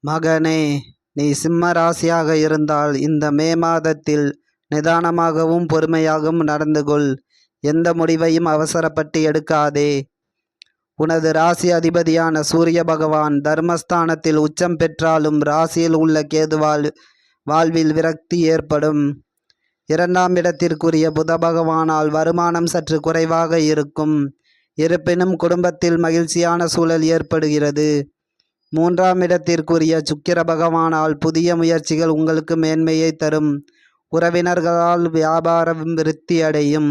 மகனே, நீ சிம்ம ராசியாக இருந்தால் இந்த மே மாதத்தில் நிதானமாகவும் பொறுமையாகவும் நடந்து கொள். எந்த முடிவையும் அவசரப்பட்டு எடுக்காதே. உனது ராசி அதிபதியான சூரிய பகவான் தர்மஸ்தானத்தில் உச்சம் பெற்றாலும் ராசியில் உள்ள கேதுவால் வாழ்வில் விரக்தி ஏற்படும். 2ஆம் இடத்திற்குரிய புத பகவானால் வருமானம் சற்று குறைவாக இருக்கும். இருப்பினும் குடும்பத்தில் மகிழ்ச்சியான சூழல் ஏற்படுகிறது. 3ஆம் இடத்திற்குரிய சுக்கிர பகவானால் புதிய முயற்சிகள் உங்களுக்கு மேன்மையை தரும். உறவினர்களால் வியாபாரம் விருத்தி அடையும்.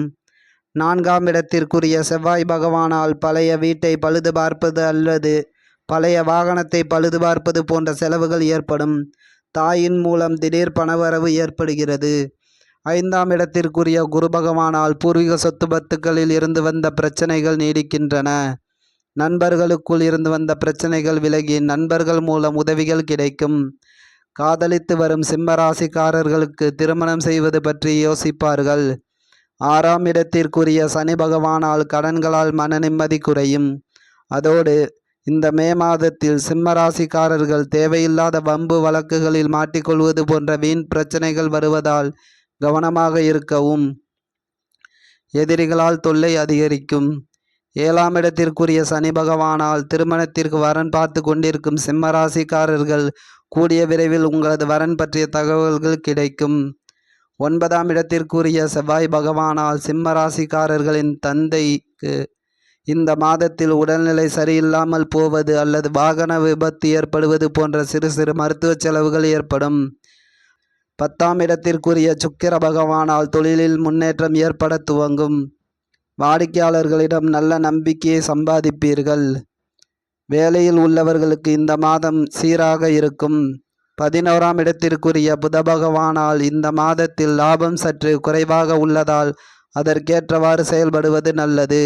4ஆம் இடத்திற்குரிய செவ்வாய் பகவானால் பழைய வீட்டை பழுது பார்ப்பது அல்லது பழைய வாகனத்தை பழுது பார்ப்பது போன்ற செலவுகள் ஏற்படும். தாயின் மூலம் திடீர் பணவரவு ஏற்படுகிறது. 5ஆம் இடத்திற்குரிய குரு பகவானால் பூர்வீக சொத்து பத்துக்களில் இருந்து வந்த பிரச்சனைகள் நீடிக்கின்றன. நண்பர்களுக்குள் இருந்து வந்த பிரச்சனைகள் விலகி நண்பர்கள் மூலம் உதவிகள் கிடைக்கும். காதலித்து வரும் சிம்மராசிக்காரர்களுக்கு திருமணம் செய்வது பற்றி யோசிப்பார்கள். 6ஆம் இடத்திற்குரிய சனி பகவானால் கடன்களால் மன நிம்மதி குறையும். அதோடு இந்த மே மாதத்தில் சிம்மராசிக்காரர்கள் தேவையில்லாத வம்பு வழக்குகளில் மாட்டிக்கொள்வது போன்ற வீண் பிரச்சனைகள் வருவதால் கவனமாக இருக்கவும். எதிரிகளால் தொல்லை அதிகரிக்கும். 7ஆம் இடத்திற்குரிய சனி பகவானால் திருமணத்திற்கு வரன் பார்த்து கொண்டிருக்கும் சிம்மராசிக்காரர்கள் கூடிய விரைவில் உங்களது வரன் பற்றிய தகவல்கள் கிடைக்கும். 9ஆம் இடத்திற்குரிய செவ்வாய் பகவானால் சிம்மராசிக்காரர்களின் தந்தைக்கு இந்த மாதத்தில் உடல்நிலை சரியில்லாமல் போவது அல்லது வாகன விபத்து ஏற்படுவது போன்ற சிறு சிறு மருத்துவ செலவுகள் ஏற்படும். 10ஆம் இடத்திற்குரிய சுக்கிர பகவானால் தொழிலில் முன்னேற்றம் ஏற்பட துவங்கும். வாடிக்கையாளர்களிடம் நல்ல நம்பிக்கையை சம்பாதிப்பீர்கள். வேலையில் உள்ளவர்களுக்கு இந்த மாதம் சீராக இருக்கும். 11ஆம் இடத்திற்குரிய புத பகவானால் இந்த மாதத்தில் லாபம் சற்று குறைவாக உள்ளதால் அதற்கேற்றவாறு செயல்படுவது நல்லது.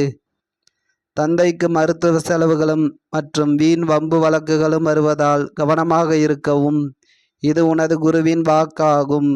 தந்தைக்கு மருத்துவ செலவுகளும் மற்றும் வீண் வம்பு வழக்குகளும் வருவதால் கவனமாக இருக்கவும். இது உனது குருவின் வாக்காகும்.